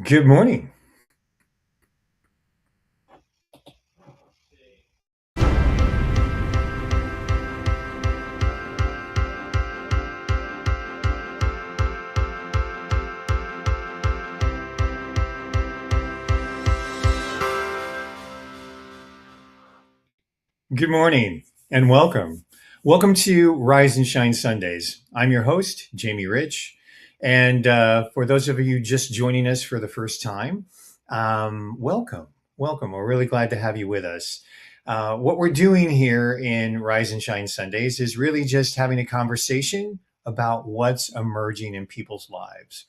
Good morning. Good morning and welcome. Welcome to Rise and Shine Sundays. I'm your host, Jamie Rich. And for those of you just joining us for the first time, welcome. Welcome. We're really glad to have you with us. What we're doing here in Rise and Shine Sundays is really just having a conversation about what's emerging in people's lives.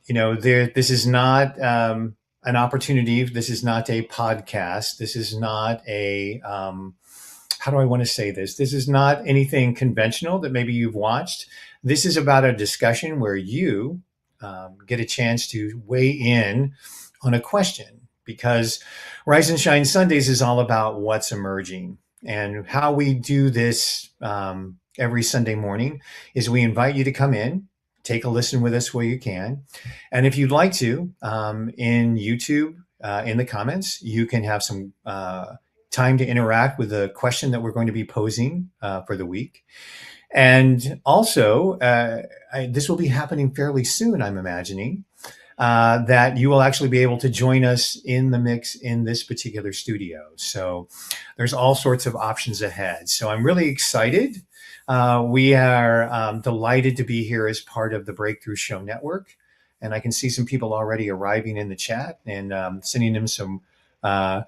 This is not an opportunity. This is not a podcast. This is not how do I want to say this? This is not anything conventional that maybe you've watched. This is about a discussion where you get a chance to weigh in on a question because Rise and Shine Sundays is all about what's emerging. And how we do this every Sunday morning is we invite you to come in, take a listen with us where you can. And if you'd like to, in YouTube, in the comments, you can have some time to interact with the question that we're going to be posing for the week. And also, this will be happening fairly soon, I'm imagining, that you will actually be able to join us in the mix in this particular studio. So there's all sorts of options ahead. So I'm really excited. We are delighted to be here as part of the Breakthrough Show Network. And I can see some people already arriving in the chat and sending them some uh,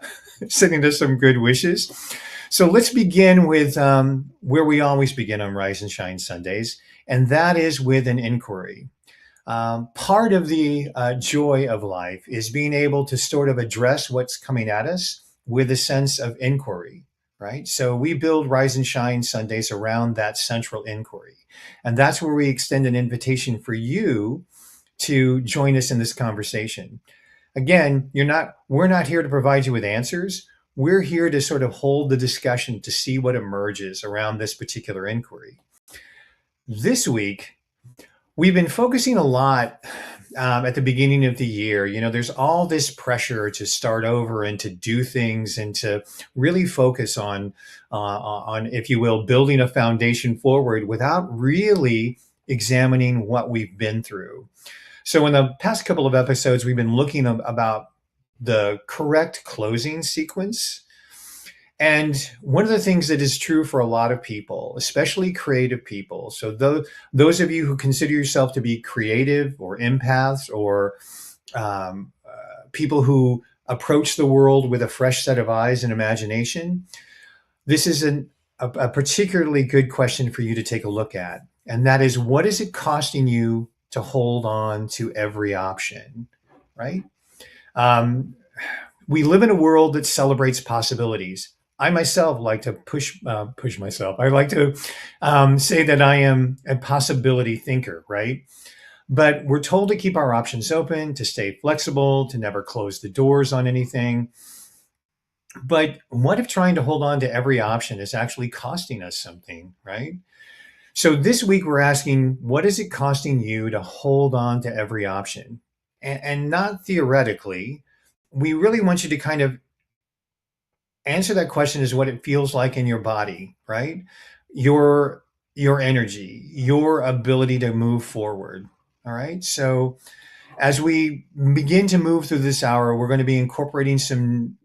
sending us some good wishes. So let's begin with where we always begin on Rise and Shine Sundays, and that is with an inquiry. Part of the joy of life is being able to sort of address what's coming at us with a sense of inquiry, right? So we build Rise and Shine Sundays around that central inquiry. And that's where we extend an invitation for you to join us in this conversation. Again, we're not here to provide you with answers. We're here to sort of hold the discussion to see what emerges around this particular inquiry. This week, we've been focusing a lot at the beginning of the year. There's all this pressure to start over and to do things and to really focus on, if you will, building a foundation forward without really examining what we've been through. So in the past couple of episodes, we've been looking about the correct closing sequence. And one of the things that is true for a lot of people, especially creative people, so those of you who consider yourself to be creative or empaths or people who approach the world with a fresh set of eyes and imagination, this is a particularly good question for you to take a look at. And that is, what is it costing you to hold on to every option, right? We live in a world that celebrates possibilities. I myself like to push myself. I like to say that I am a possibility thinker, right? But we're told to keep our options open, to stay flexible, to never close the doors on anything. But what if trying to hold on to every option is actually costing us something, right? So this week we're asking, what is it costing you to hold on to every option? And not theoretically, we really want you to kind of answer that question is what it feels like in your body, right? Your energy, your ability to move forward. All right. So as we begin to move through this hour, we're going to be incorporating some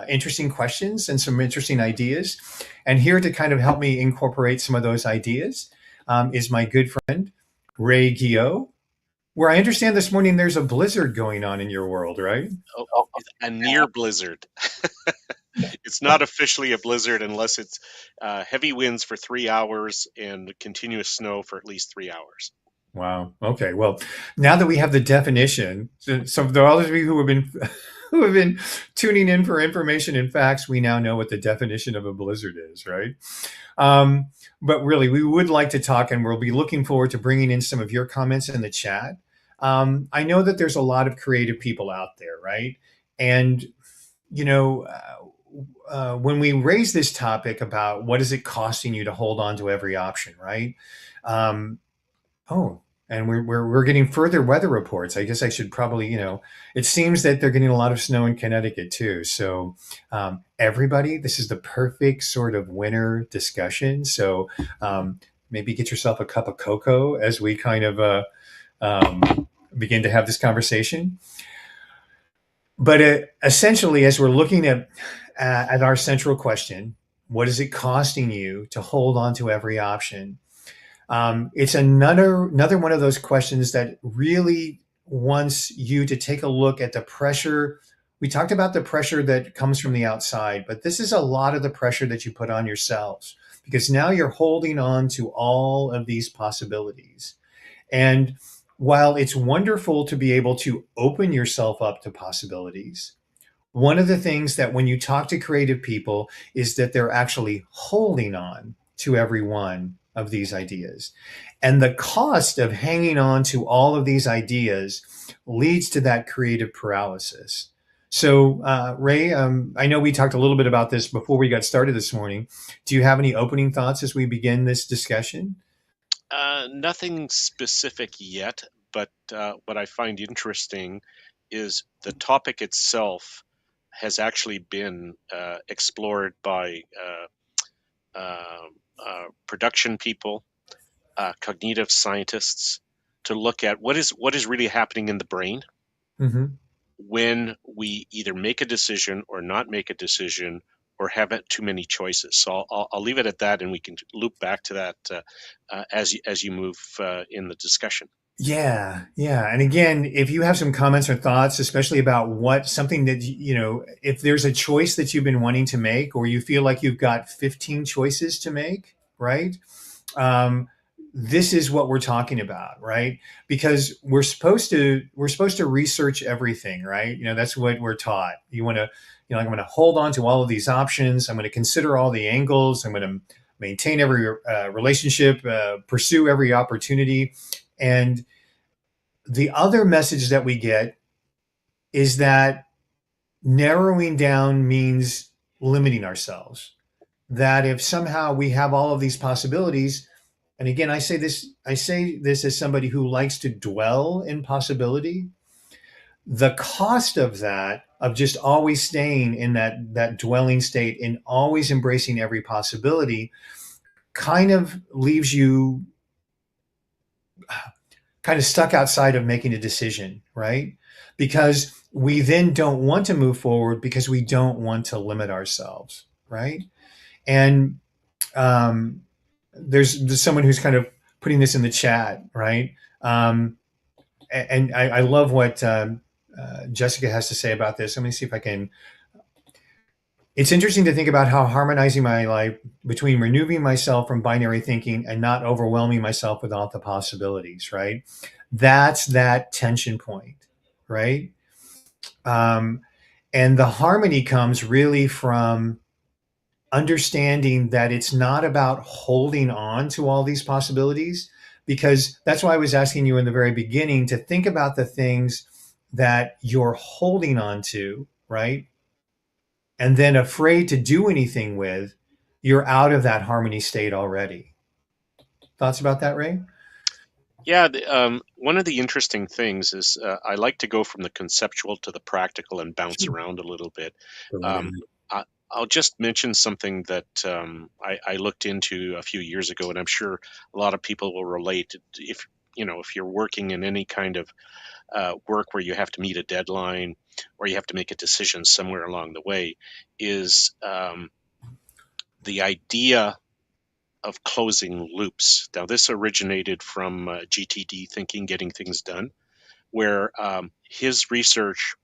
interesting questions and some interesting ideas. And here to kind of help me incorporate some of those ideas is my good friend Ray Guillot. Where I understand this morning there's a blizzard going on in your world, right? Oh, a near blizzard. It's not officially a blizzard unless it's heavy winds for 3 hours and continuous snow for at least 3 hours. Wow. Okay. Well, now that we have the definition, so for all of you who have been who have been tuning in for information and facts, we now know what the definition of a blizzard is, right? But really, we would like to talk, and we'll be looking forward to bringing in some of your comments in the chat. I know that there's a lot of creative people out there, right? And you know, when we raise this topic about what is it costing you to hold on to every option, right? Um, oh. And we're getting further weather reports. I guess I should probably, it seems that they're getting a lot of snow in Connecticut too. So everybody, this is the perfect sort of winter discussion. So maybe get yourself a cup of cocoa as we kind of begin to have this conversation. But essentially, as we're looking at our central question, what is it costing you to hold on to every option? It's another one of those questions that really wants you to take a look at the pressure. We talked about the pressure that comes from the outside, but this is a lot of the pressure that you put on yourselves because now you're holding on to all of these possibilities. And while it's wonderful to be able to open yourself up to possibilities, one of the things that when you talk to creative people is that they're actually holding on to every one of these ideas. And the cost of hanging on to all of these ideas leads to that creative paralysis. So, Ray, I know we talked a little bit about this before we got started this morning. Do you have any opening thoughts as we begin this discussion? Nothing specific yet, but what I find interesting is the topic itself has actually been explored by production people, cognitive scientists, to look at what is really happening in the brain Mm-hmm. when we either make a decision or not make a decision or have too many choices. So I'll leave it at that, and we can loop back to that as you move in the discussion. Yeah, yeah. And again, if you have some comments or thoughts, especially about what something that, if there's a choice that you've been wanting to make, or you feel like you've got 15 choices to make, right? Um, this is what we're talking about, right? Because we're supposed to research everything, right? That's what we're taught. You want to, like, I'm going to hold on to all of these options. I'm going to consider all the angles. I'm going to maintain every relationship, pursue every opportunity. And the other message that we get is that narrowing down means limiting ourselves. That if somehow we have all of these possibilities, and again, I say this as somebody who likes to dwell in possibility, the cost of that, of just always staying in that dwelling state and always embracing every possibility, kind of leaves you kind of stuck outside of making a decision, right? Because we then don't want to move forward because we don't want to limit ourselves, right? And um, there's someone who's kind of putting this in the chat, right? And I love what Jessica has to say about this. Let me see if I can. It's interesting to think about how harmonizing my life between removing myself from binary thinking and not overwhelming myself with all the possibilities, right? That's that tension point, right? Um, and the harmony comes really from understanding that it's not about holding on to all these possibilities, because that's why I was asking you in the very beginning to think about the things that you're holding on to, right? And then afraid to do anything with, you're out of that harmony state already. Thoughts about that, Ray? Yeah, one of the interesting things is I like to go from the conceptual to the practical and bounce Sure. around a little bit. Go right Um, ahead. I'll just mention something that I looked into a few years ago, and I'm sure a lot of people will relate. If you're working in any kind of work where you have to meet a deadline or you have to make a decision somewhere along the way, is the idea of closing loops. Now, this originated from GTD thinking, getting things done, where his research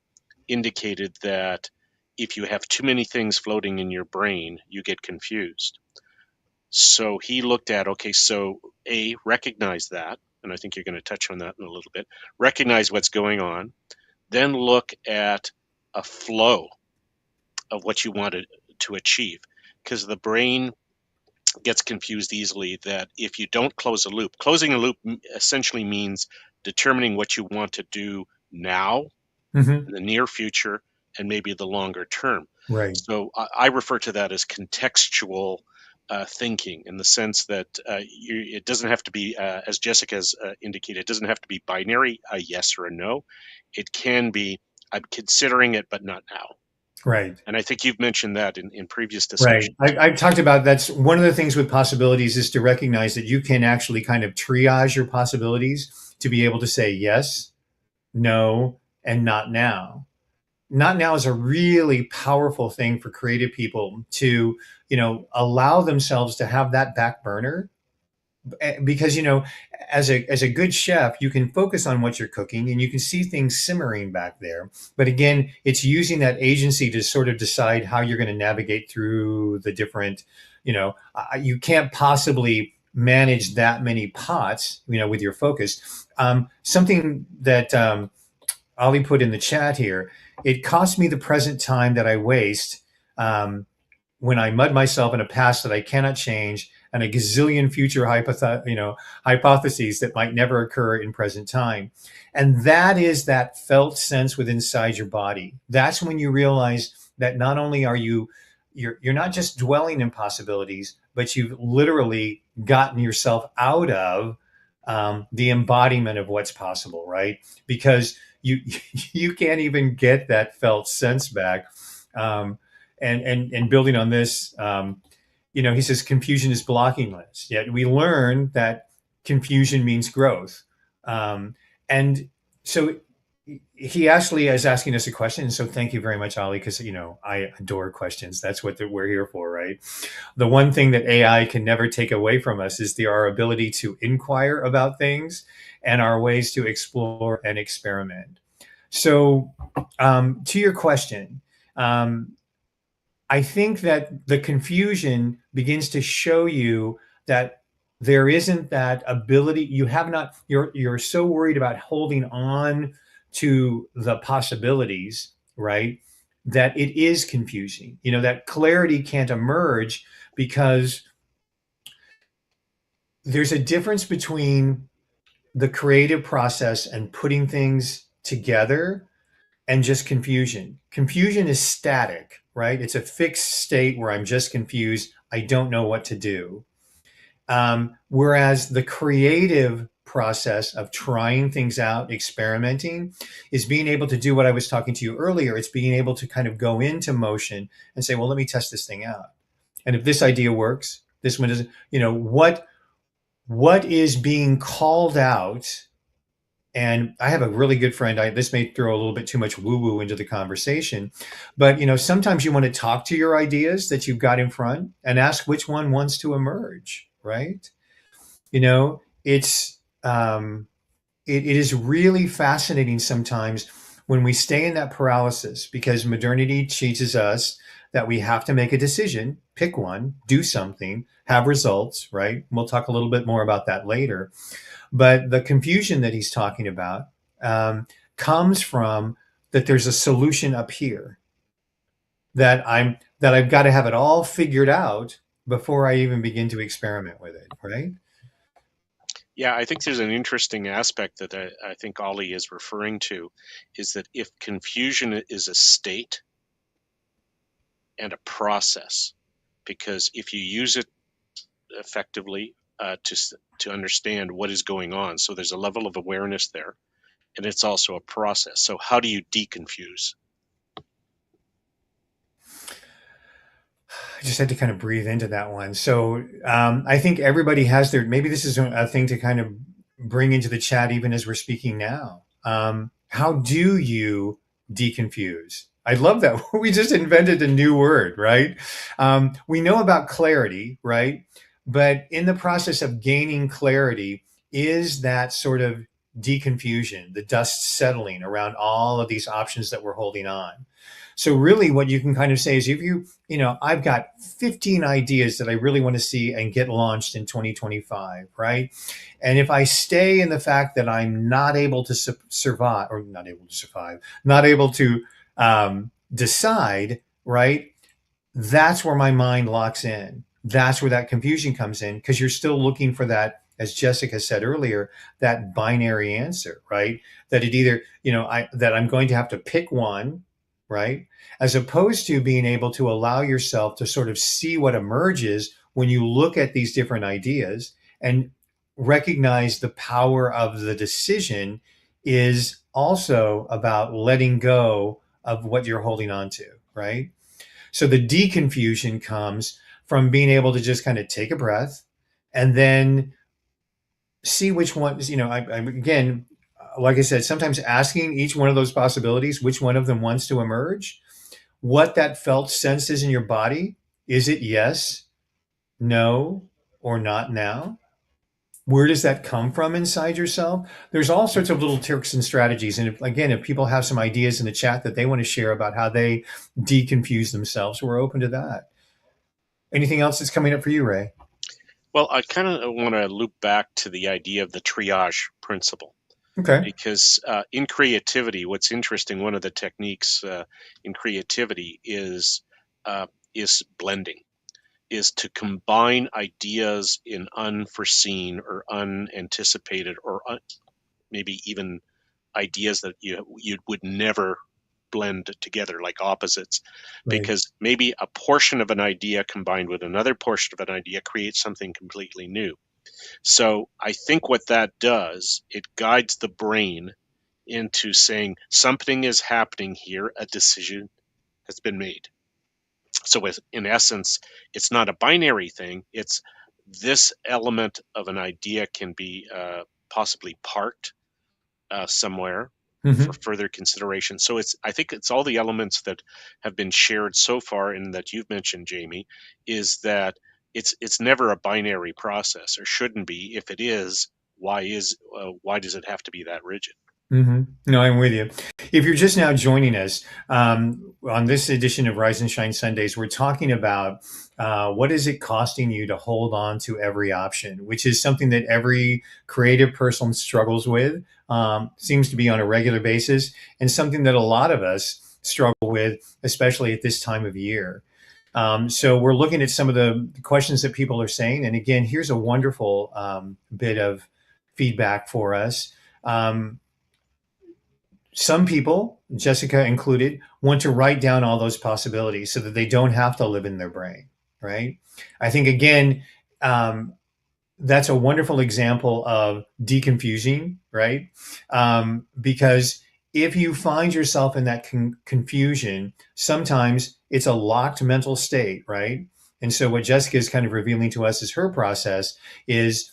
indicated that if you have too many things floating in your brain, you get confused. So he looked at, okay, so recognize that, and I think you're going to touch on that in a little bit, recognize what's going on, then look at a flow of what you wanted to achieve. Because the brain gets confused easily that if you don't close a loop, closing a loop essentially means determining what you want to do now, Mm-hmm. in the near future, and maybe the longer term. Right. So I refer to that as contextual thinking, in the sense that it doesn't have to be, as Jessica has indicated, it doesn't have to be binary, a yes or a no. It can be, I'm considering it, but not now. Right. And I think you've mentioned that in previous Right. discussions. I've talked about that's one of the things with possibilities is to recognize that you can actually kind of triage your possibilities to be able to say yes, no, and not now. Not now is a really powerful thing for creative people to, allow themselves to have that back burner because as a good chef you can focus on what you're cooking and you can see things simmering back there, but again it's using that agency to sort of decide how you're going to navigate through the different, you can't possibly manage that many pots with your focus. Something that Ali put in the chat here: it costs me the present time that I waste um, when I mud myself in a past that I cannot change and a gazillion future hypotheses that might never occur in present time. And that is that felt sense within inside your body. That's when you realize that not only are you're not just dwelling in possibilities, but you've literally gotten yourself out of the embodiment of what's possible, right? Because you you can't even get that felt sense back. And building on this, he says confusion is blocking us. Yet we learn that confusion means growth. And so he actually is asking us a question. And so thank you very much, Ali, because, I adore questions. That's what we're here for, right? The one thing that AI can never take away from us is our ability to inquire about things and our ways to explore and experiment. So to your question, I think that the confusion begins to show you that there isn't that ability. You have not, you're so worried about holding on to the possibilities, right? That it is confusing. That clarity can't emerge because there's a difference between the creative process and putting things together and just confusion. Confusion is static, right? It's a fixed state where I'm just confused. I don't know what to do. Whereas the creative process of trying things out, experimenting, is being able to do what I was talking to you earlier. It's being able to kind of go into motion and say, well, let me test this thing out. And if this idea works, this one doesn't, what is being called out. And I have a really good friend. This may throw a little bit too much woo-woo into the conversation, but sometimes you want to talk to your ideas that you've got in front and ask which one wants to emerge, right? It's it is really fascinating sometimes when we stay in that paralysis, because modernity teaches us that we have to make a decision, pick one, do something, have results, right? We'll talk a little bit more about that later. But the confusion that he's talking about comes from that there's a solution up here that I've got to have it all figured out before I even begin to experiment with it, right? Yeah, I think there's an interesting aspect that I think Ollie is referring to, is that if confusion is a state and a process, because if you use it effectively to understand what is going on, so there's a level of awareness there, and it's also a process. So how do you deconfuse? I just had to kind of breathe into that one. So I think everybody has maybe this is a thing to kind of bring into the chat even as we're speaking now. How do you deconfuse? I love that. We just invented a new word, right? We know about clarity, right? But in the process of gaining clarity is that sort of deconfusion, the dust settling around all of these options that we're holding on. So really what you can kind of say is if I've got 15 ideas that I really want to see and get launched in 2025, right? And if I stay in the fact that I'm not able to survive, or not able to survive, not able to decide, right? That's where my mind locks in. That's where that confusion comes in, because you're still looking for that, as Jessica said earlier, that binary answer, right? That it either, that I'm going to have to pick one, right? As opposed to being able to allow yourself to sort of see what emerges when you look at these different ideas and recognize the power of the decision is also about letting go of what you're holding on to, right? So the deconfusion comes from being able to just kind of take a breath and then see which ones, again, like I said, sometimes asking each one of those possibilities, which one of them wants to emerge, what that felt sense is in your body. Is it yes, no, or not now? Where does that come from inside yourself? There's all sorts of little tricks and strategies. And if people have some ideas in the chat that they want to share about how they deconfuse themselves, we're open to that. Anything else that's coming up for you, Ray? Well, I kind of want to loop back to the idea of the triage principle. Okay. Because in creativity, what's interesting, one of the techniques in creativity is blending, is to combine ideas in unforeseen or unanticipated or maybe even ideas that you would never blend together, like opposites, Right. because maybe a portion of an idea combined with another portion of an idea creates something completely new. So I think what that does, it guides the brain into saying something is happening here, a decision has been made. So in essence, it's not a binary thing. It's this element of an idea can be possibly parked somewhere for Mm-hmm. further consideration. So I think it's all the elements that have been shared so far and that you've mentioned, Jamie, is that it's never a binary process, or shouldn't be. If it is, why does it have to be that rigid? Mm-hmm. No, I'm with you. If you're just now joining us on this edition of Rise and Shine Sundays, we're talking about what is it costing you to hold on to every option, which is something that every creative person struggles with, seems to be on a regular basis, and something that a lot of us struggle with, especially at this time of year. So we're looking at some of the questions that people are saying. And again, here's a wonderful bit of feedback for us. Um, some people, Jessica included, want to write down all those possibilities so that they don't have to live in their brain, right? I think, again, um, that's a wonderful example of deconfusing, right? Because if you find yourself in that confusion, sometimes it's a locked mental state, right? And so what Jessica is kind of revealing to us is her process is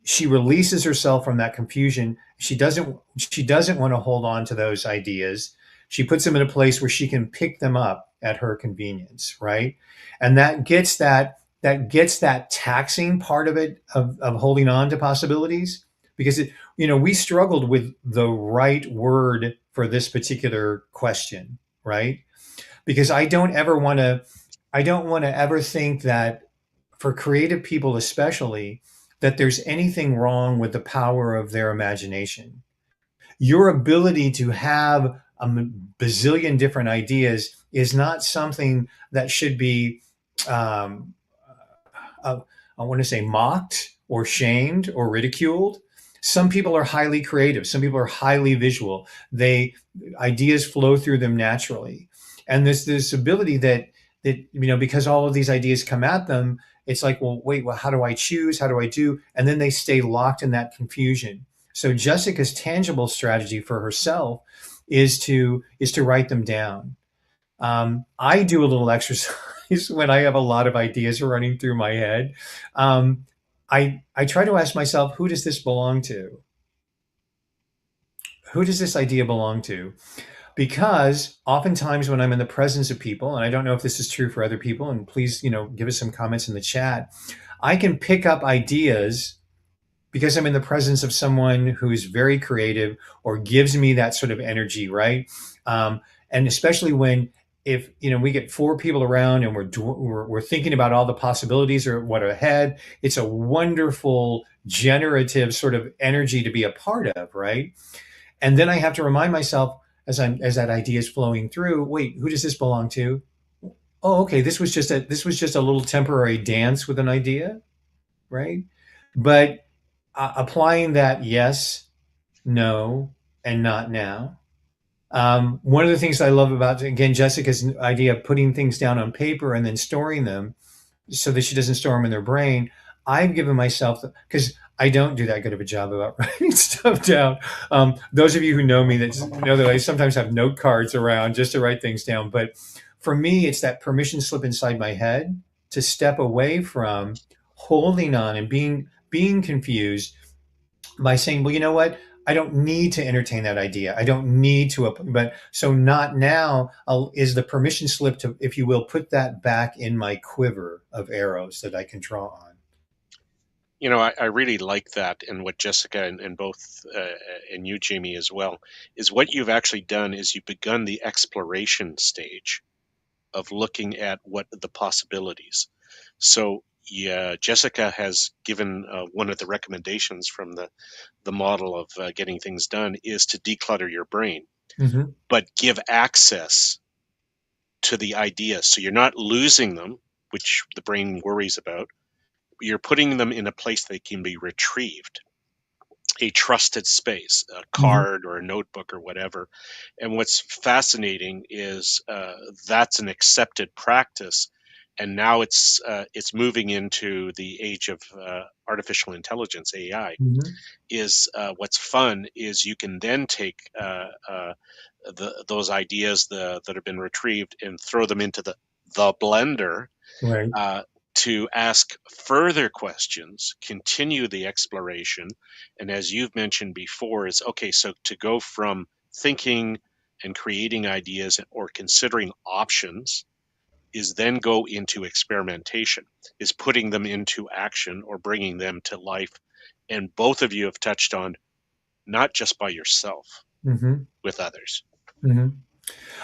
she releases herself from that confusion. She doesn't want to hold on to those ideas. She puts them in a place where she can pick them up at her convenience, right? And that gets that taxing part of it, of holding on to possibilities, because we struggled with the right word for this particular question, right? Because I don't want to ever think that, for creative people especially, that there's anything wrong with the power of their imagination. Your ability to have a bazillion different ideas is not something that should be, um, I want to say, mocked or shamed or ridiculed. Some people are highly creative. Some people are highly visual. Ideas flow through them naturally, and there's this ability that because all of these ideas come at them, it's like, well, wait, well, how do I choose? How do I do? And then they stay locked in that confusion. So Jessica's tangible strategy for herself is to write them down. I do a little exercise when I have a lot of ideas running through my head. I try to ask myself, who does this belong to? Who does this idea belong to? Because oftentimes when I'm in the presence of people, and I don't know if this is true for other people, and please, give us some comments in the chat, I can pick up ideas because I'm in the presence of someone who is very creative or gives me that sort of energy, right? And especially when, if we get four people around and we're thinking about all the possibilities or what are ahead, it's a wonderful generative sort of energy to be a part of, right? And then I have to remind myself, as that idea is flowing through, wait, who does this belong to? Oh, okay, this was just a little temporary dance with an idea, right? But applying that yes, no, and not now. One of the things I love about, again, Jessica's idea of putting things down on paper and then storing them, so that she doesn't store them in their brain. I've given myself, because I don't do that good of a job about writing stuff down. Those of you who know me that know that I sometimes have note cards around just to write things down. But for me, it's that permission slip inside my head to step away from holding on and being confused by saying, well, you know what? I don't need to entertain that idea. I don't need to, but so not now is the permission slip to, if you will, put that back in my quiver of arrows that I can draw on. I really like that, and what Jessica and both and you, Jamie, as well, is what you've actually done is you've begun the exploration stage of looking at what the possibilities. So, yeah, Jessica has given one of the recommendations from the model of getting things done is to declutter your brain, Mm-hmm. but give access to the ideas. So you're not losing them, which the brain worries about. You're putting them in a place they can be retrieved, a trusted space, a Mm-hmm. card or a notebook or whatever. And what's fascinating is that's an accepted practice, and now it's moving into the age of artificial intelligence, AI. Mm-hmm. Is what's fun is you can then take those ideas that have been retrieved and throw them into the blender Right. uh, to ask further questions, continue the exploration. And as you've mentioned before, is okay, so to go from thinking and creating ideas or considering options is then go into experimentation, is putting them into action or bringing them to life. And both of you have touched on not just by yourself, Mm-hmm. with others. Mm-hmm.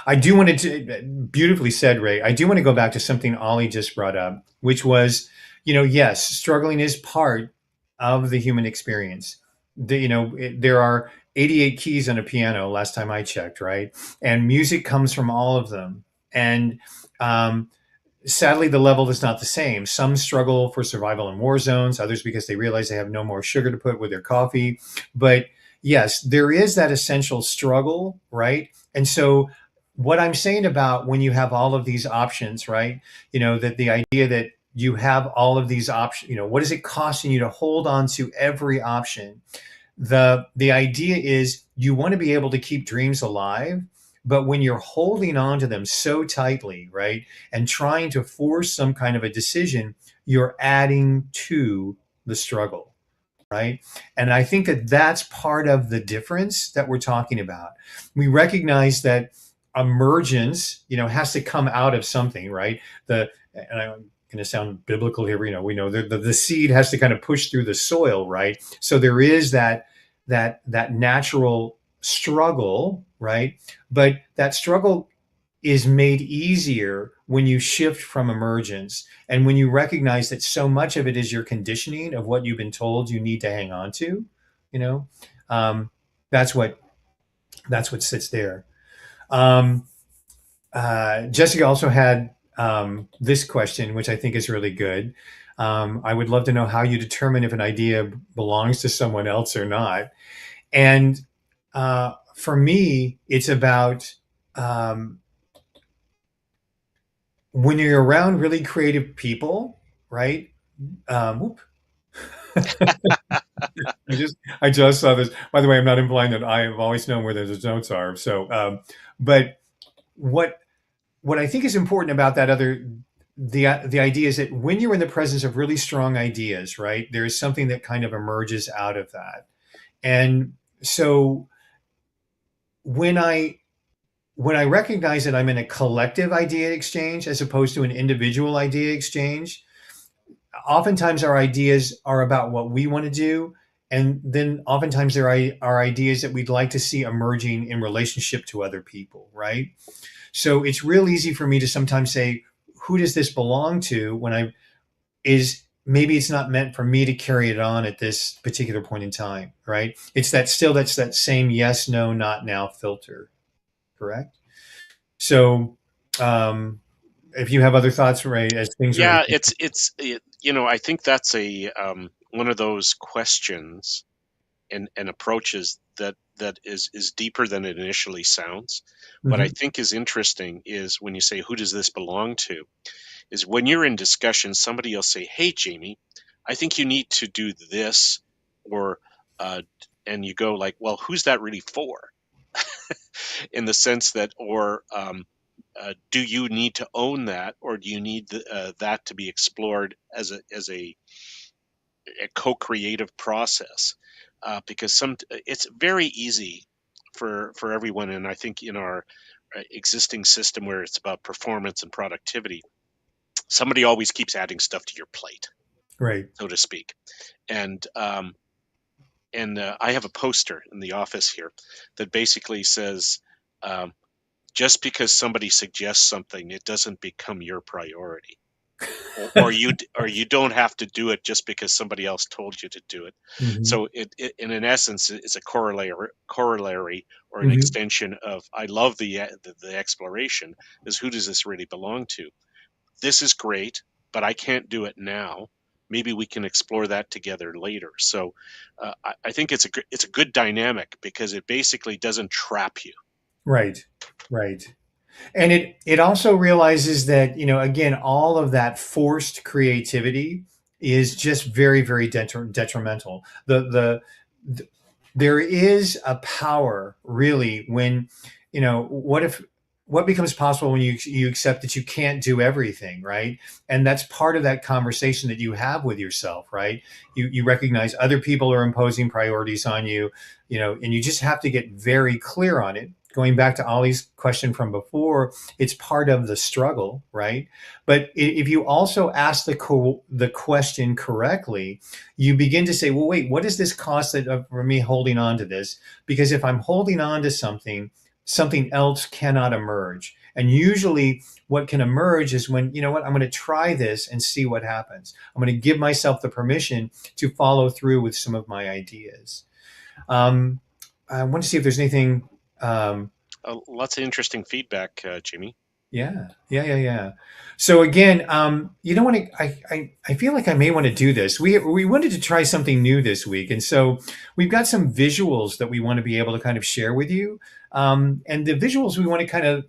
I do want to, beautifully said, Ray. I do want to go back to something Ollie just brought up, which was, yes, struggling is part of the human experience. There are 88 keys on a piano, last time I checked, right? And music comes from all of them. And um, sadly, the level is not the same. Some struggle for survival in war zones, others because they realize they have no more sugar to put with their coffee. But yes, there is that essential struggle, right? And so, what I'm saying about when you have all of these options, right? That the idea that you have all of these options, what is it costing you to hold on to every option? The idea is you want to be able to keep dreams alive, but when you're holding on to them so tightly, right, and trying to force some kind of a decision, you're adding to the struggle, right? And I think that that's part of the difference that we're talking about. We recognize that emergence, has to come out of something, right? And I'm going to sound biblical here. We know the seed has to kind of push through the soil, right? So there is that natural struggle, right? But that struggle is made easier when you shift from emergence and when you recognize that so much of it is your conditioning of what you've been told you need to hang on to. You know, um, that's what sits there. Um, Jessica also had this question, which I think is really good. I would love to know how you determine if an idea belongs to someone else or not. And for me, it's about when you're around really creative people, right? Whoop. I just saw this. By the way, I'm not implying that I have always known where those notes are. So, but what what I think is important about the idea is that when you're in the presence of really strong ideas, right, there is something that kind of emerges out of that. And so when I when I recognize that I'm in a collective idea exchange as opposed to an individual idea exchange, oftentimes our ideas are about what we want to do. And then oftentimes there are ideas that we'd like to see emerging in relationship to other people, right? So it's real easy for me to sometimes say, who does this belong to when maybe it's not meant for me to carry it on at this particular point in time, right? That's that same yes, no, not now filter, correct? So, if you have other thoughts, Ray, as things are, Yeah, I think that's a one of those questions and approaches that is deeper than it initially sounds. What I Mhm. think is interesting is when you say, who does this belong to? is when you're in discussion, somebody will say, "Hey, Jamie, I think you need to do this," or uh, and you go like, "Well, who's that really for?" In the sense that, or do you need to own that, or do you need that to be explored as a co-creative process? Because it's very easy for everyone, and I think in our existing system where it's about performance and productivity, somebody always keeps adding stuff to your plate, Right. so to speak. And I have a poster in the office here that basically says, um, just because somebody suggests something, it doesn't become your priority. Or you don't have to do it just because somebody else told you to do it. Hmm. So it in essence it's a corollary or an Hmm. extension of, I love the exploration, is who does this really belong to? This is great, but I can't do it now. Maybe we can explore that together later. So I think it's a good dynamic because it basically doesn't trap you. Right. Right. And it also realizes that, again, all of that forced creativity is just very, very detrimental. The there is a power really when, what becomes possible when you accept that you can't do everything, right? And that's part of that conversation that you have with yourself, right? You recognize other people are imposing priorities on you, and you just have to get very clear on it. Going back to Ollie's question from before, it's part of the struggle, right? But if you also ask the question correctly, you begin to say, well, wait, what is this cost for me holding on to this? Because if I'm holding on to something, something else cannot emerge. And usually what can emerge is when, I'm going to try this and see what happens. I'm going to give myself the permission to follow through with some of my ideas. Um, I want to see if there's anything. Um, Lots of interesting feedback, Jimmy. Yeah, yeah, yeah, yeah. So again, you don't want to. I feel like I may want to do this. We wanted to try something new this week, and so we've got some visuals that we want to be able to kind of share with you. And the visuals we want to kind of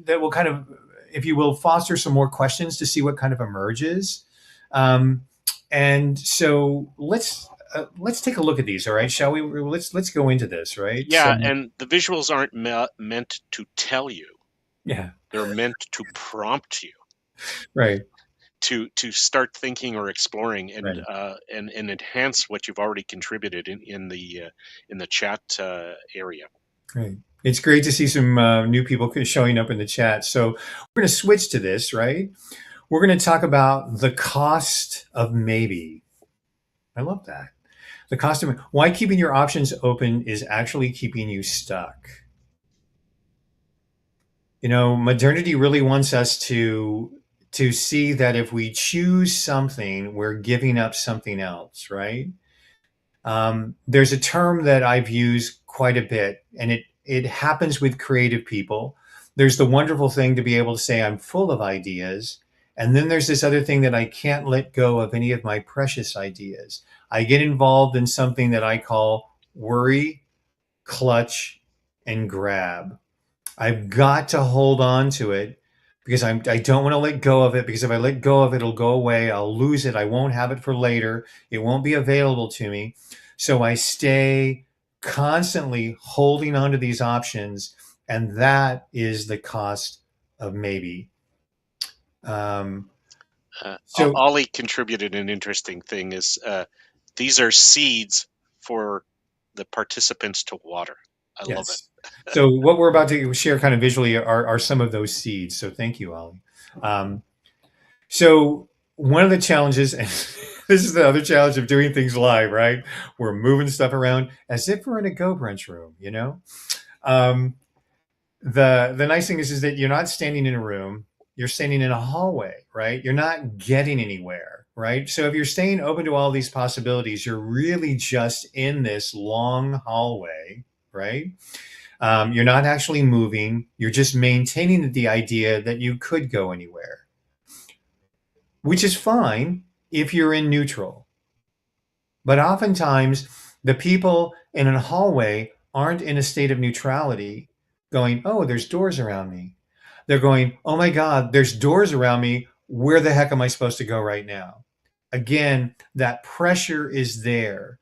that will kind of, if you will, foster some more questions to see what kind of emerges. Um, and so let's take a look at these. All right, shall we? Let's go into this. Right. Yeah, So and the visuals aren't meant to tell you. yeah, They're meant to prompt you right, to start thinking or exploring, right. and enhance what you've already contributed in the chat area. Great. It's great to see some new people showing up in the chat. So we're going to switch to this, right? We're going to talk about the cost of maybe. I love that. The cost of why keeping your options open is actually keeping you stuck. Modernity really wants us to see that if we choose something, we're giving up something else, right? There's a term that I've used quite a bit, and it happens with creative people. There's the wonderful thing to be able to say I'm full of ideas, and then there's this other thing that I can't let go of any of my precious ideas. I get involved in something that I call worry, clutch, and grab. I've got to hold on to it because I don't want to let go of it, because if I let go of it, it'll go away. I'll lose it. I won't have it for later. It won't be available to me. So I stay constantly holding on to these options. And that is the cost of maybe. Um, so, Ollie contributed an interesting thing, is these are seeds for the participants to water. I love it. yes. So what we're about to share kind of visually are some of those seeds. So thank you, Ollie. Um, So one of the challenges, and this is the other challenge of doing things live, right? We're moving stuff around as if we're in a Go Brunch room. Um, the nice thing is that you're not standing in a room, you're standing in a hallway, right? You're not getting anywhere, right? So if you're staying open to all these possibilities, you're really just in this long hallway, right? You're not actually moving, you're just maintaining the idea that you could go anywhere, which is fine if you're in neutral. But oftentimes, the people in a hallway aren't in a state of neutrality going, oh, there's doors around me. They're going, oh my God, there's doors around me. Where the heck am I supposed to go right now? Again, that pressure is there.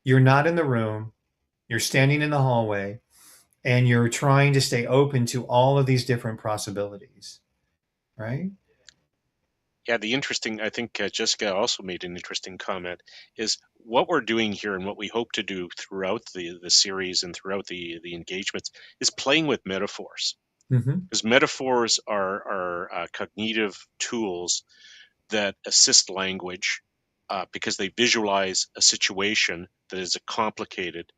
You're not in the room, you're standing in the hallway, and you're trying to stay open to all of these different possibilities, right? Yeah, the interesting, I think Jessica also made an interesting comment, is what we're doing here and what we hope to do throughout the series and throughout the engagements is playing with metaphors. Mm-hmm. Because metaphors are cognitive tools that assist language because they visualize a situation that is complicated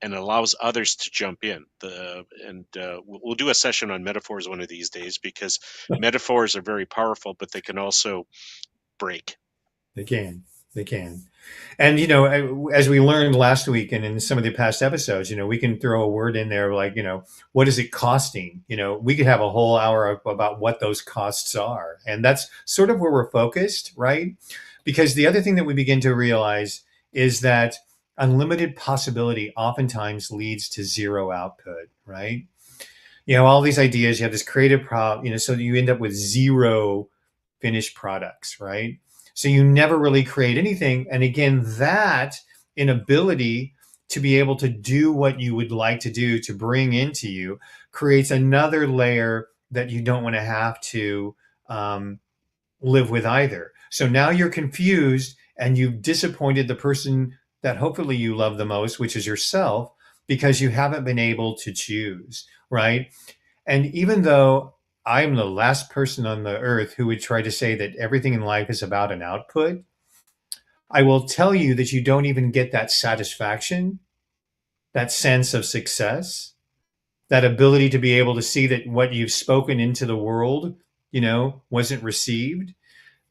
and allows others to jump in. We'll do a session on metaphors one of these days because metaphors are very powerful, but they can also break. They can. They can. And, as we learned last week and in some of the past episodes, we can throw a word in there like, what is it costing? We could have a whole hour about what those costs are. And that's sort of where we're focused, right? Because the other thing that we begin to realize is that unlimited possibility oftentimes leads to zero output, right? All these ideas, you have this creative problem, so you end up with zero finished products, right? So you never really create anything. And again, that inability to be able to do what you would like to do to bring into you creates another layer that you don't want to have to um, live with either. So now you're confused and you've disappointed the person that hopefully you love the most, which is yourself, because you haven't been able to choose, right? And even though I'm the last person on the earth who would try to say that everything in life is about an output, I will tell you that you don't even get that satisfaction, that sense of success, that ability to be able to see that what you've spoken into the world, wasn't received.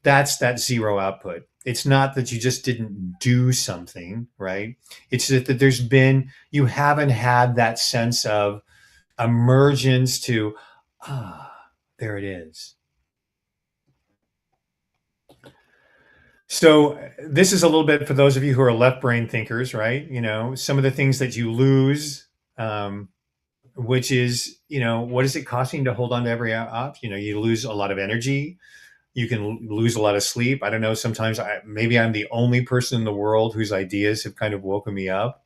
That's that zero output. It's not that you just didn't do something, right? It's that you haven't had that sense of emergence to, there it is. So this is a little bit for those of you who are left brain thinkers, right? Some of the things that you lose, which is, what is it costing to hold on to every option? You lose a lot of energy. You can lose a lot of sleep. I don't know. Sometimes maybe I'm the only person in the world whose ideas have kind of woken me up,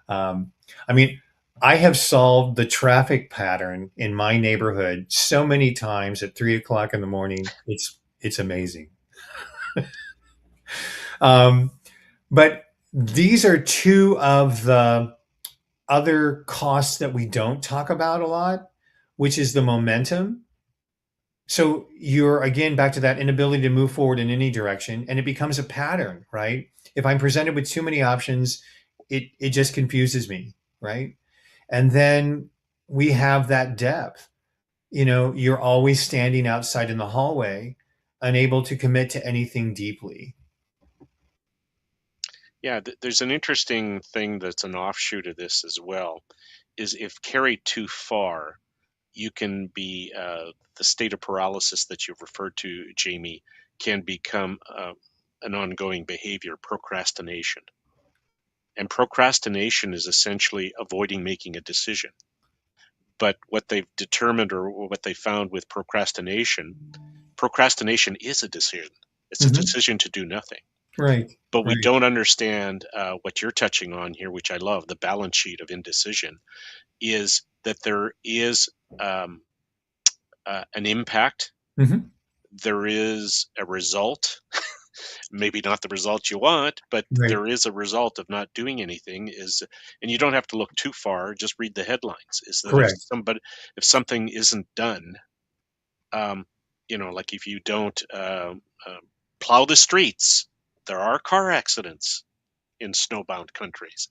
um, I mean, I have solved the traffic pattern in my neighborhood so many times at 3 o'clock in the morning. It's amazing. Um, but these are two of the other costs that we don't talk about a lot, which is the momentum. So you're again back to that inability to move forward in any direction, and it becomes a pattern, right? If I'm presented with too many options, it just confuses me, right? And then we have that depth. You're always standing outside in the hallway, unable to commit to anything deeply. Yeah, there's an interesting thing that's an offshoot of this as well, is if carried too far, you can be the state of paralysis that you've referred to, Jamie, can become an ongoing behavior, procrastination. And procrastination is essentially avoiding making a decision. But what they've determined or what they found with procrastination is a decision. It's a Hmm. decision to do nothing. Right, But we right. don't understand what you're touching on here, which I love, the balance sheet of indecision, is that there is um, an impact, Hmm. there is a result, maybe not the result you want, but Right. there is a result of not doing anything. Is And you don't have to look too far, just read the headlines. Is that Correct. if something isn't done, um, like if you don't plow the streets, there are car accidents in snowbound countries.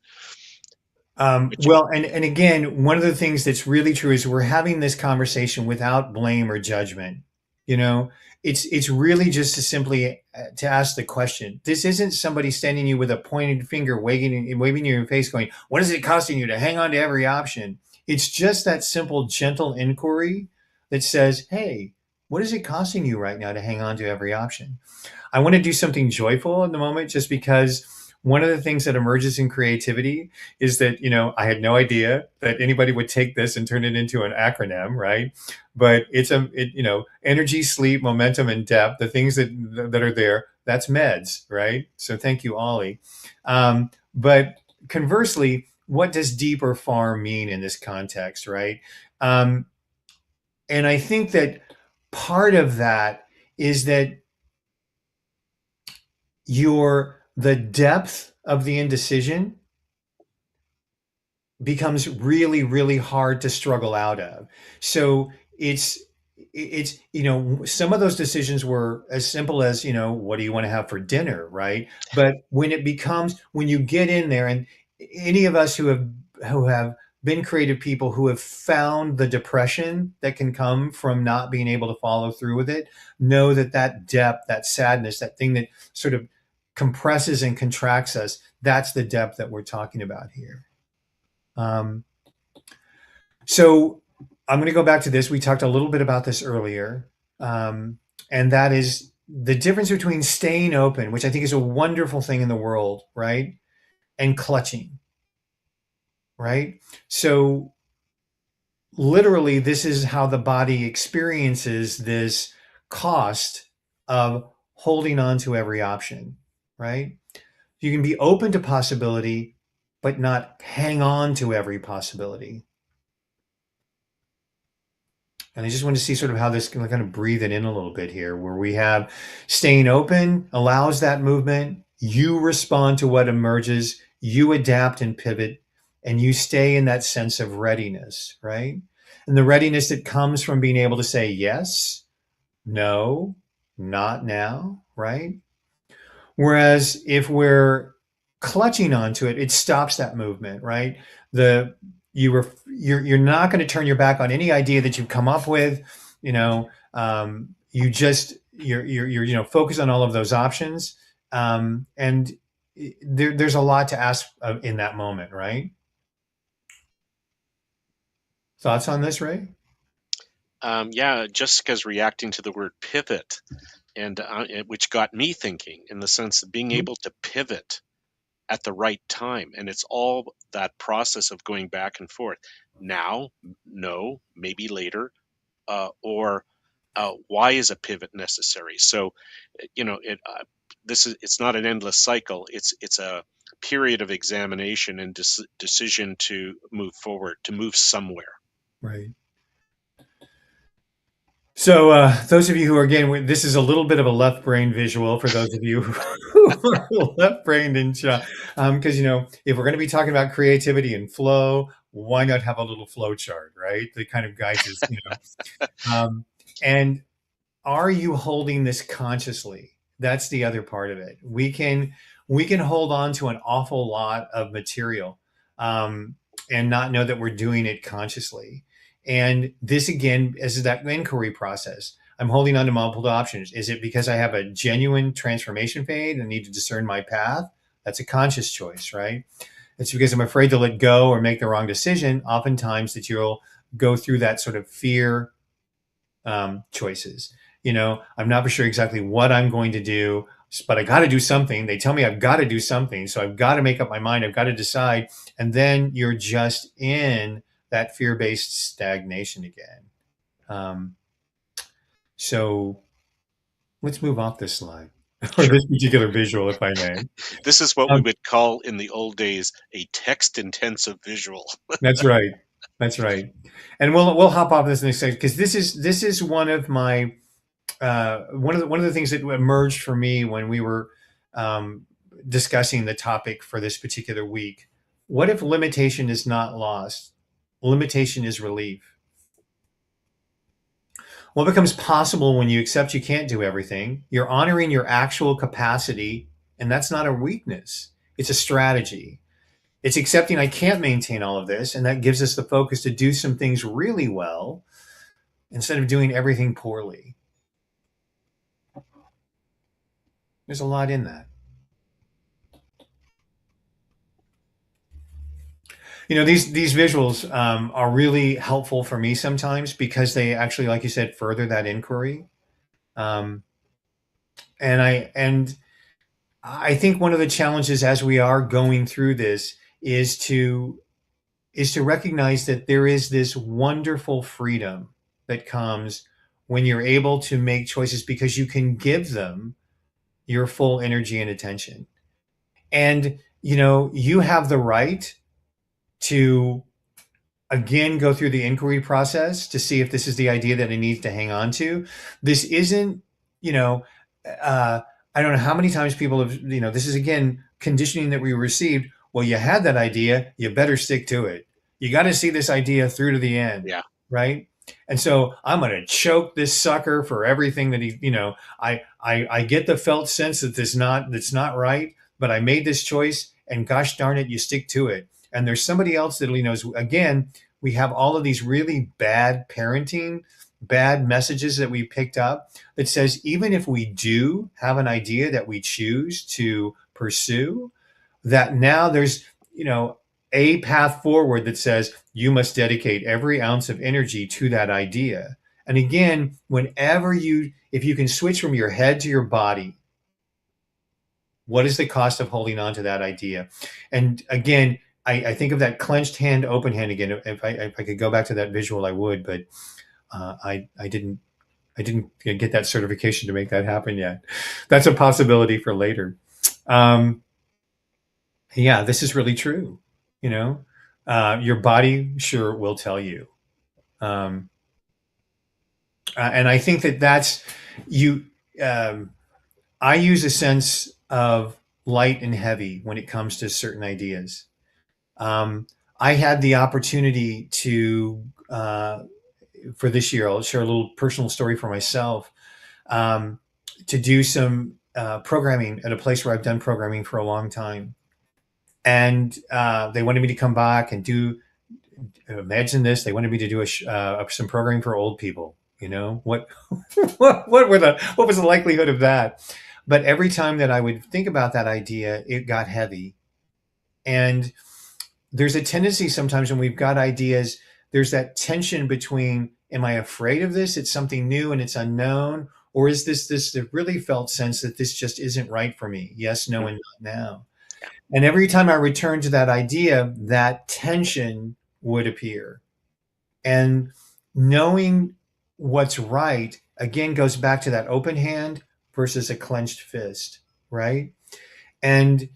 But you, Well, and again, one of the things that's really true is we're having this conversation without blame or judgment. You know, it's really just to simply to ask the question. This isn't somebody standing you with a pointed finger, waving in your face, going, "What is it costing you to hang on to every option?" It's just that simple, gentle inquiry that says, "Hey, what is it costing you right now to hang on to every option?" I want to do something joyful in the moment, just because one of the things that emerges in creativity is that, I had no idea that anybody would take this and turn it into an acronym, right? But energy, sleep, momentum, and depth, the things that are there, that's meds, right? So thank you, Ollie. But conversely, what does deep or far mean in this context, right? Um, and I think that part of that is that the depth of the indecision becomes really, really hard to struggle out of. So some of those decisions were as simple as, what do you want to have for dinner, right? But when you get in there, and any of us who have been creative people who have found the depression that can come from not being able to follow through with it, know that depth, that sadness, that thing that sort of compresses and contracts us, that's the depth that we're talking about here. Um, so I'm going to go back to this. We talked a little bit about this earlier, and that is the difference between staying open, which I think is a wonderful thing in the world, right, and clutching, right? So literally, this is how the body experiences this cost of holding on to every option, right? You can be open to possibility, but not hang on to every possibility. And I just want to see sort of how this can kind of breathe it in a little bit here, where we have staying open allows that movement. You respond to what emerges, you adapt and pivot, and you stay in that sense of readiness, right? And the readiness that comes from being able to say yes, no, not now, right? Whereas if we're clutching onto it, it stops that movement, right? You're not going to turn your back on any idea that you've come up with. You're focused on all of those options, and there's a lot to ask in that moment, right? Thoughts on this, Ray? Yeah, Jessica's reacting to the word pivot, and which got me thinking in the sense of being able to pivot at the right time. And it's all that process of going back and forth. Now, no, maybe later, or why is a pivot necessary? So, it's not an endless cycle. It's a period of examination and decision to move forward, to move somewhere. Right. So, those of you who are, again, this is a little bit of a left brain visual for those of you who are left brained and because if we're going to be talking about creativity and flow, why not have a little flow chart, right? That kind of guides us. And are you holding this consciously? That's the other part of it. We can hold on to an awful lot of material, and not know that we're doing it consciously. And this again is that inquiry process. I'm holding on to multiple options. Is it because I have a genuine transformation fade and need to discern my path? That's a conscious choice, right? It's because I'm afraid to let go or make the wrong decision. Oftentimes that you'll go through that sort of fear choices. I'm not for sure exactly what I'm going to do, but I got to do something. They tell me I've got to do something. So I've got to make up my mind. I've got to decide. And then you're just in that fear-based stagnation again. So let's move off this slide or Sure. this particular visual, if I may. This is what we would call in the old days a text-intensive visual. That's right. That's right. And we'll hop off this next section because this is one of my one of the things that emerged for me when we were discussing the topic for this particular week. What if limitation is not lost? Limitation is relief. What becomes possible when you accept you can't do everything? You're honoring your actual capacity, and that's not a weakness. It's a strategy. It's accepting I can't maintain all of this, and that gives us the focus to do some things really well instead of doing everything poorly. There's a lot in that. These visuals are really helpful for me sometimes because they actually, like you said, further that inquiry. And I think one of the challenges as we are going through this is to recognize that there is this wonderful freedom that comes when you're able to make choices because you can give them your full energy and attention. And you have the right to again go through the inquiry process to see if this is the idea that it needs to hang on to. This isn't, you know, uh, I don't know how many times people have, this is again conditioning that we received. Well, you had that idea, you better stick to it. You got to see this idea through to the end, Yeah. right? And so I'm going to choke this sucker for everything that he, I get the felt sense that that's not right, but I made this choice, and gosh darn it, you stick to it. And there's somebody else that knows. Again, we have all of these really bad parenting, bad messages that we picked up that says even if we do have an idea that we choose to pursue, that now there's, a path forward that says you must dedicate every ounce of energy to that idea. And again, if you can switch from your head to your body, what is the cost of holding on to that idea? And again, I think of that clenched hand, open hand again. If I could go back to that visual, I would, but I didn't get that certification to make that happen yet. That's a possibility for later. Um, yeah, this is really true. You know, your body sure will tell you. Um, and I think that's you. Um, I use a sense of light and heavy when it comes to certain ideas. Um, I had the opportunity to, for this year, I'll share a little personal story for myself, um, to do some programming at a place where I've done programming for a long time. And they wanted me to come back and do, imagine this, they wanted me to do some programming for old people. What, what was the likelihood of that? But every time that I would think about that idea, it got heavy. And there's a tendency sometimes when we've got ideas, there's that tension between, am I afraid of this? It's something new and it's unknown. Or is this the really felt sense that this just isn't right for me? Yes, no, Mm. and not now. Yeah. And every time I return to that idea, that tension would appear. And knowing what's right, again, goes back to that open hand versus a clenched fist, right? And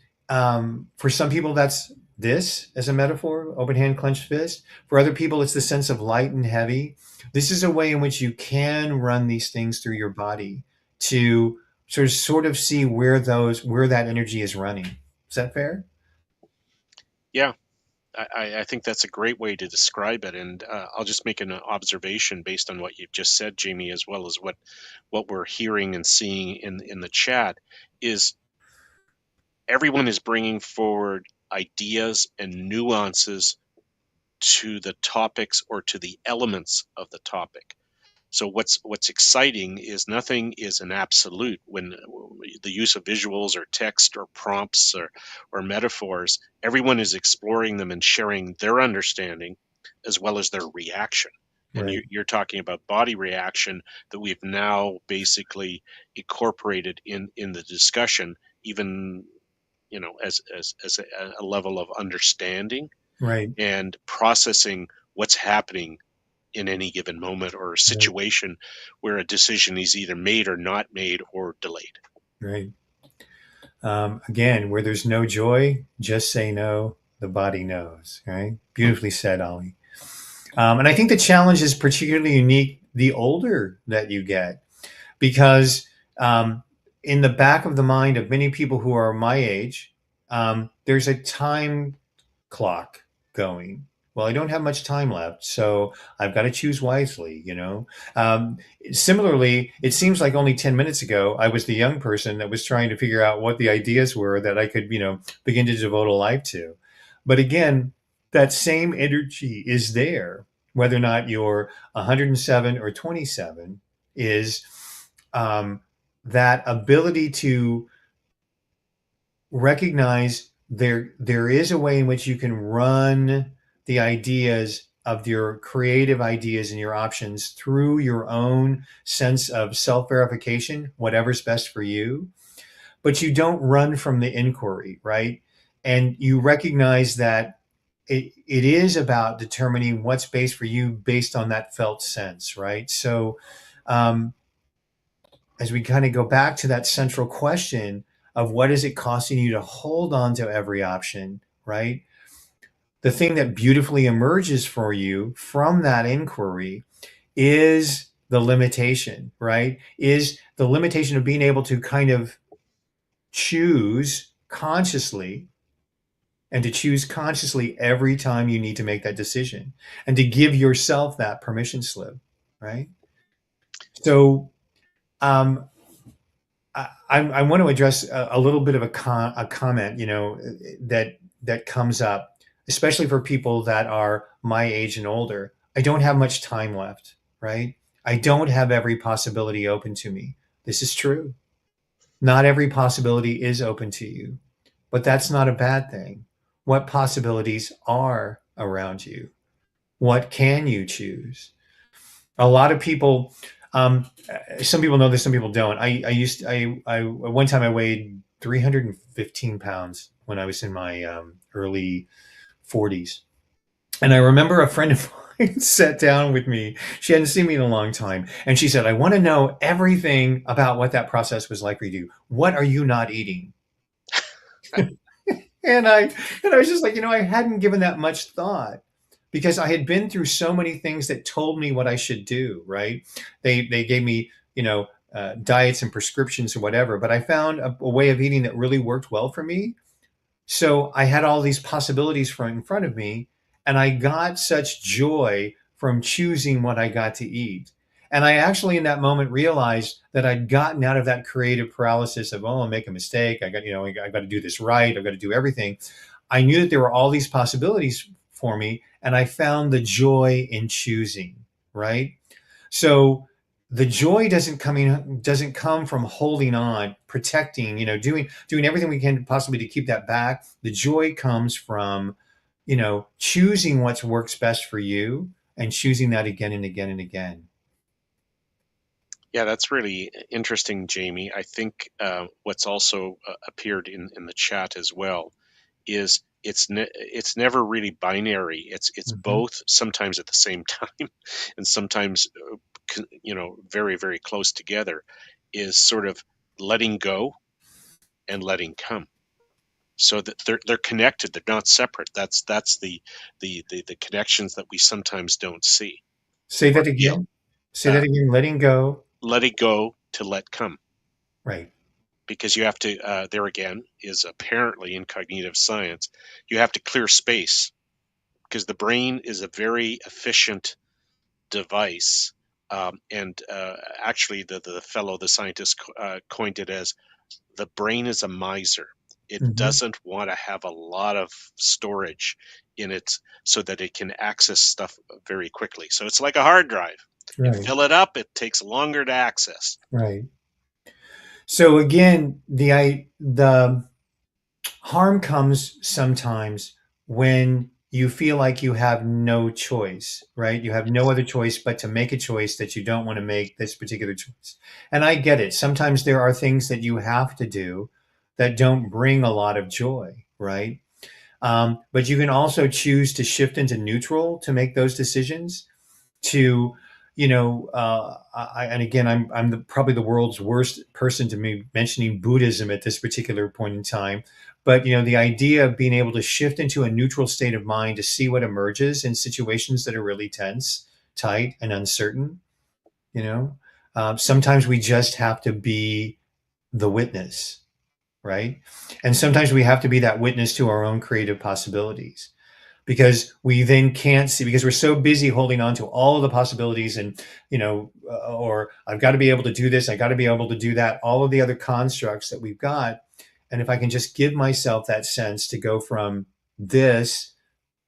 for some people, that's this as a metaphor, open hand, clenched fist. For other people, it's the sense of light and heavy. This is a way in which you can run these things through your body to sort of see where that energy is running. Is that fair? Yeah. I think that's a great way to describe it. And I'll just make an observation based on what you've just said, Jamie, as well as what we're hearing and seeing in the chat is everyone is bringing forward ideas and nuances to the topics or to the elements of the topic. So what's exciting is nothing is an absolute when the use of visuals or text or prompts or metaphors, everyone is exploring them and sharing their understanding as well as their reaction. And Right, you're talking about body reaction that we've now basically incorporated in the discussion, even as a level of understanding right, and processing what's happening in any given moment or a right, situation where a decision is either made or not made or delayed. right. Again, where there's no joy, just say no. The body knows, right? Beautifully said, Ollie. And I think the challenge is particularly unique the older that you get, because in the back of the mind of many people who are my age, there's a time clock going. Well, I don't have much time left, so I've got to choose wisely. Um, Similarly, it seems like only 10 minutes ago, I was the young person that was trying to figure out what the ideas were that I could, begin to devote a life to. But again, that same energy is there, whether or not you're 107 or 27, is um, that ability to recognize there is a way in which you can run the ideas of your creative ideas and your options through your own sense of self verification, whatever's best for you. but you don't run from the inquiry, right? And you recognize that it is about determining what's best for you based on that felt sense, right? So, um, as we kind of go back to that central question of what is it costing you to hold on to every option, right? The thing that beautifully emerges for you from that inquiry is the limitation, right? Is the limitation of being able to kind of choose consciously, and to choose consciously every time you need to make that decision, and to give yourself that permission slip, right? So, um, I want to address a little bit of a comment, that comes up, especially for people that are my age and older. I don't have much time left, right? I don't have every possibility open to me. This is true. Not every possibility is open to you, but that's not a bad thing. What possibilities are around you? What can you choose? A lot of people, some people know this, some people don't. One time I weighed 315 pounds when I was in my early 40s. And I remember a friend of mine sat down with me. She hadn't seen me in a long time. And she said, I want to know everything about what that process was like for you. What are you not eating? And I was just like, I hadn't given that much thought because I had been through so many things that told me what I should do, right? They gave me, diets and prescriptions or whatever, but I found a way of eating that really worked well for me. So I had all these possibilities in front of me, and I got such joy from choosing what I got to eat. And I actually, in that moment, realized that I'd gotten out of that creative paralysis of, oh, I'll make a mistake. I got to do this right. I've got to do everything. I knew that there were all these possibilities for me, and I found the joy in choosing, right? So the joy doesn't come from holding on, protecting, doing everything we can possibly to keep that back. The joy comes from, choosing what works best for you and choosing that again and again and again. Yeah, that's really interesting, Jamie. I think what's also appeared in the chat as well is it's never really binary. It's Hmm. both sometimes at the same time, and sometimes very very close together. Is sort of letting go and letting come, so that they're connected. They're not separate. That's the connections that we sometimes don't see Say or that feel. again. Say Uh, that again. Letting go. let it go to let come, Right. because you have to there again is apparently in cognitive science, you have to clear space, because the brain is a very efficient device. And actually the scientist coined it as the brain is a miser. It Hmm. doesn't want to have a lot of storage in it, so that it can access stuff very quickly. So it's like a hard drive. You Right. fill it up, it takes longer to access. Right. So again, the harm comes sometimes when you feel like you have no choice, right? You have no Yes. other choice but to make a choice that you don't want to make this particular choice. And I get it. Sometimes there are things that you have to do that don't bring a lot of joy, right? But you can also choose to shift into neutral to make those decisions to and again, I'm probably the world's worst person to be mentioning Buddhism at this particular point in time, but the idea of being able to shift into a neutral state of mind to see what emerges in situations that are really tense, tight, and uncertain. you know Sometimes we just have to be the witness, right? And sometimes we have to be that witness to our own creative possibilities, because we then can't see, because we're so busy holding on to all of the possibilities, and or I've got to be able to do this, I got to be able to do that, all of the other constructs that we've got. And if I can just give myself that sense to go from this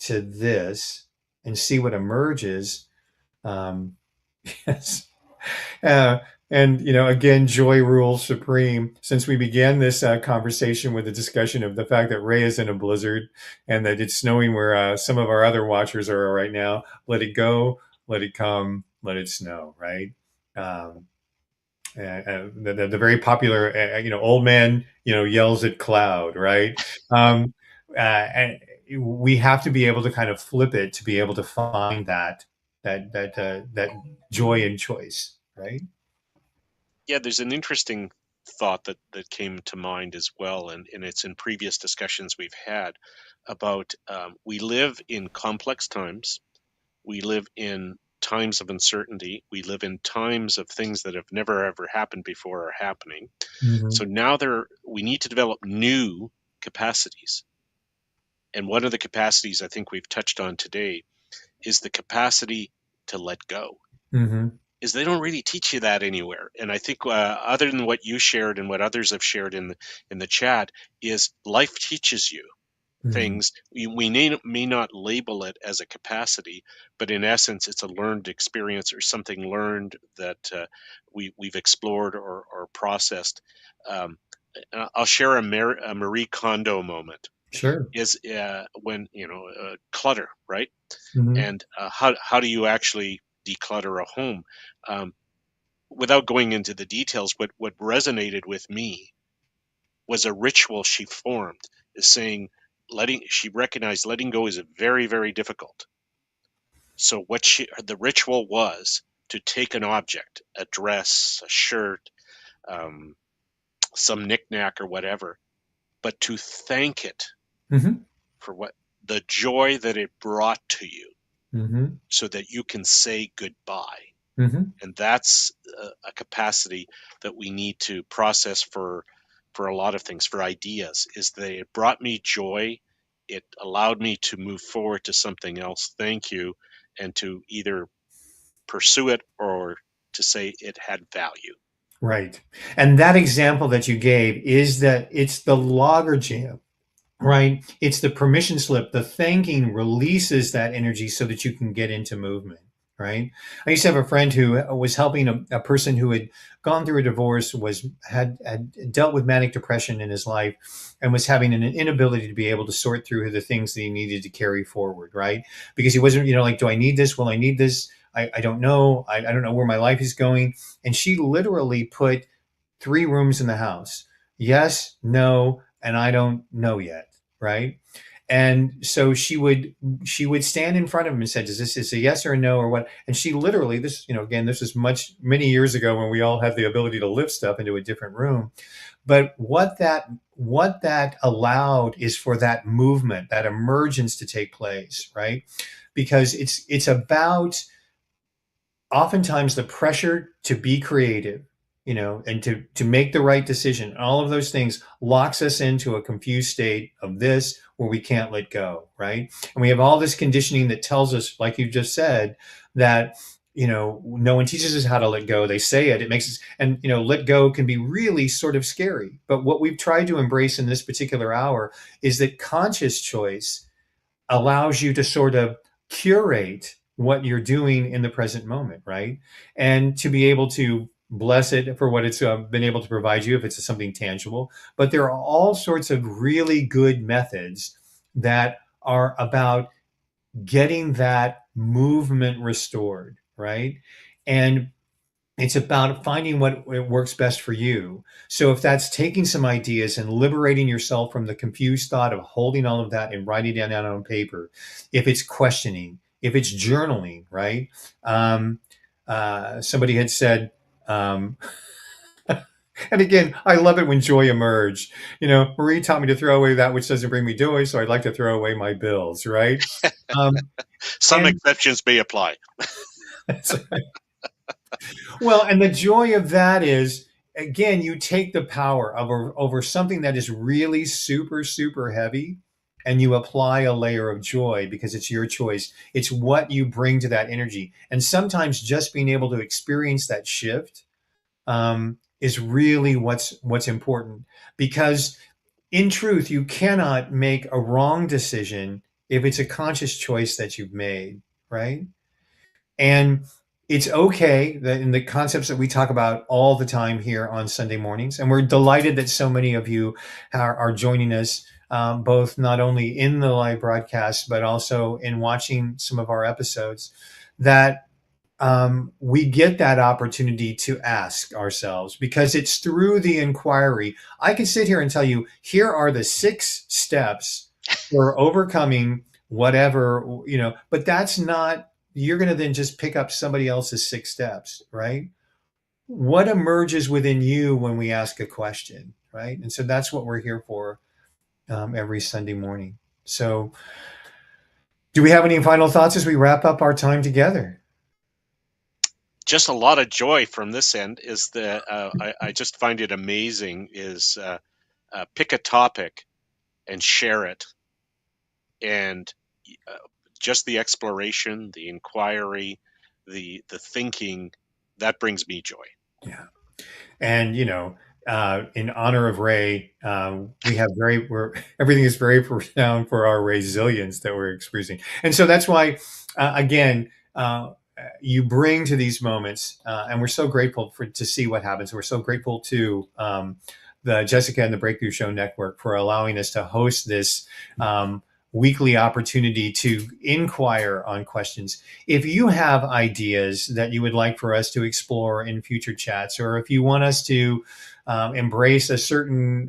to this and see what emerges. Yes. uh, and again, joy rules supreme. Since we began this conversation with a discussion of the fact that Ray is in a blizzard and that it's snowing where some of our other watchers are right now, let it go, let it come, let it snow, right? Um, The very popular, old man, yells at cloud, right? Um, and we have to be able to kind of flip it to be able to find that joy in choice, right? Yeah, there's an interesting thought that came to mind as well, and it's in previous discussions we've had about we live in complex times. We live in times of uncertainty. We live in times of things that have never ever happened before are happening. Hmm. So now we need to develop new capacities. And one of the capacities I think we've touched on today is the capacity to let go. Hmm. Is they don't really teach you that anywhere. And I think other than what you shared and what others have shared in the chat, is life teaches you Hmm. things. We may not label it as a capacity, but in essence, it's a learned experience or something learned that we've explored or processed. Um, I'll share a Marie Kondo moment. Sure. Is when clutter, right? Hmm. And how do you actually declutter a home? Um, Without going into the details, what resonated with me was a ritual she formed, is saying letting she recognized letting go is very, very difficult. So the ritual was to take an object, a dress, a shirt, um, some knickknack or whatever, but to thank it Hmm. for what the joy that it brought to you Hmm. so that you can say goodbye. Hmm. And that's a capacity that we need to process for a lot of things, for ideas, is that it brought me joy. It allowed me to move forward to something else, thank you, and to either pursue it or to say it had value. Right. And that example that you gave is that it's the logger jam. Right. It's the permission slip. The thanking releases that energy so that you can get into movement. Right. I used to have a friend who was helping a person who had gone through a divorce, had dealt with manic depression in his life, and was having an inability to be able to sort through the things that he needed to carry forward. Right. Because he wasn't, like, do I need this? Will I need this? I don't know. I don't know where my life is going. And she literally put three rooms in the house. Yes, no, and I don't know yet, right? And so she would stand in front of him and said, "Is this is a yes or a no or what?" And she literally, this, again, this was many years ago when we all had the ability to lift stuff into a different room. But what that allowed is for that movement, that emergence to take place, right? Because it's about oftentimes the pressure to be creative, and to make the right decision, all of those things locks us into a confused state of this where we can't let go, right? And we have all this conditioning that tells us, like you just said, that no one teaches us how to let go. They say it makes us, and let go can be really sort of scary. But what we've tried to embrace in this particular hour is that conscious choice allows you to sort of curate what you're doing in the present moment, right? And to be able to bless it for what it's been able to provide you if it's something tangible. But there are all sorts of really good methods that are about getting that movement restored, right? And it's about finding what works best for you. So if that's taking some ideas and liberating yourself from the confused thought of holding all of that and writing it down on paper, if it's questioning, if it's journaling, right? Um, Somebody had said, um, and again, I love it when joy emerged. Marie taught me to throw away that which doesn't bring me joy, so I'd like to throw away my bills, right? Um, Some and exceptions may apply. Well, and the joy of that is, again, you take the power over something that is really super, super heavy, and you apply a layer of joy because it's your choice. It's what you bring to that energy. And sometimes just being able to experience that shift is really what's important, because in truth, you cannot make a wrong decision if it's a conscious choice that you've made, right? And it's okay that in the concepts that we talk about all the time here on Sunday mornings, and we're delighted that so many of you are joining us, both not only in the live broadcast, but also in watching some of our episodes, that we get that opportunity to ask ourselves because it's through the inquiry. I can sit here and tell you, here are the 6 steps for overcoming whatever, but that's not, you're going to then just pick up somebody else's 6 steps, right? What emerges within you when we ask a question, right? And so that's what we're here for every Sunday morning. So, do we have any final thoughts as we wrap up our time together? Just a lot of joy from this end. Is the I just find it amazing is pick a topic and share it, and uh, just the exploration, the inquiry, the thinking, that brings me joy. Yeah. And in honor of Ray, we have everything is very profound for our resilience that we're experiencing, and so that's why, again, you bring to these moments, and we're so grateful to see what happens. We're so grateful to the Jessica and the Breakthrough Show Network for allowing us to host this. Weekly opportunity to inquire on questions. If you have ideas that you would like for us to explore in future chats, or if you want us to embrace a certain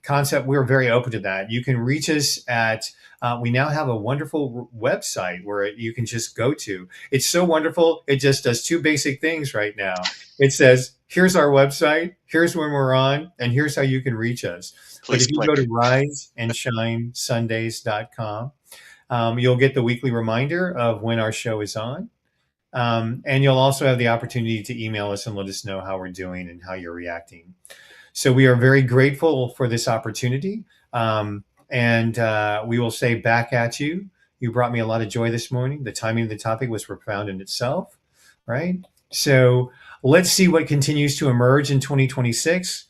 concept, we're very open to that. You can reach us at, we now have a wonderful website where you can just go to. It's so wonderful. It just does 2 basic things right now. It says, here's our website, here's when we're on, and here's how you can reach us. But Please if you go to click. riseandshinesundays.com, you'll get the weekly reminder of when our show is on. And you'll also have the opportunity to email us and let us know how we're doing and how you're reacting. So we are very grateful for this opportunity. And we will say back at you. You brought me a lot of joy this morning. The timing of the topic was profound in itself, right? So let's see what continues to emerge in 2026.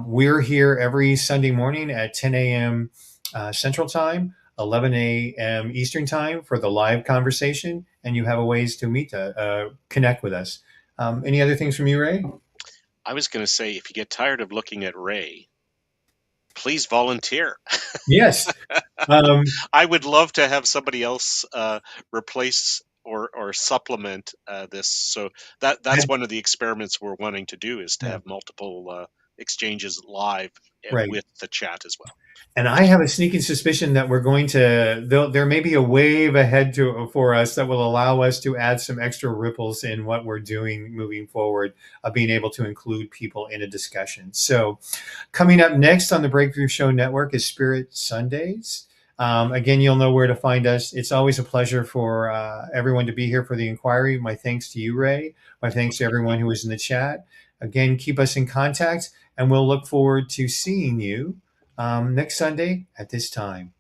We're here every Sunday morning at 10 a.m. Central Time, 11 a.m. Eastern Time for the live conversation, and you have a ways to meet, connect with us. Any other things from you, Ray? I was going to say, if you get tired of looking at Ray, please volunteer. Yes. Um, I would love to have somebody else replace or supplement this. So that's and, one of the experiments we're wanting to do, is to yeah, have multiple exchanges live right. with the chat as well. And I have a sneaking suspicion that we're going to, there may be a wave ahead for us that will allow us to add some extra ripples in what we're doing moving forward, of being able to include people in a discussion. So, coming up next on the Breakthrough Show Network is Spirit Sundays. Again, you'll know where to find us. It's always a pleasure for everyone to be here for the inquiry. My thanks to you, Ray. My thanks to everyone who was in the chat. Again, keep us in contact, and we'll look forward to seeing you next Sunday at this time.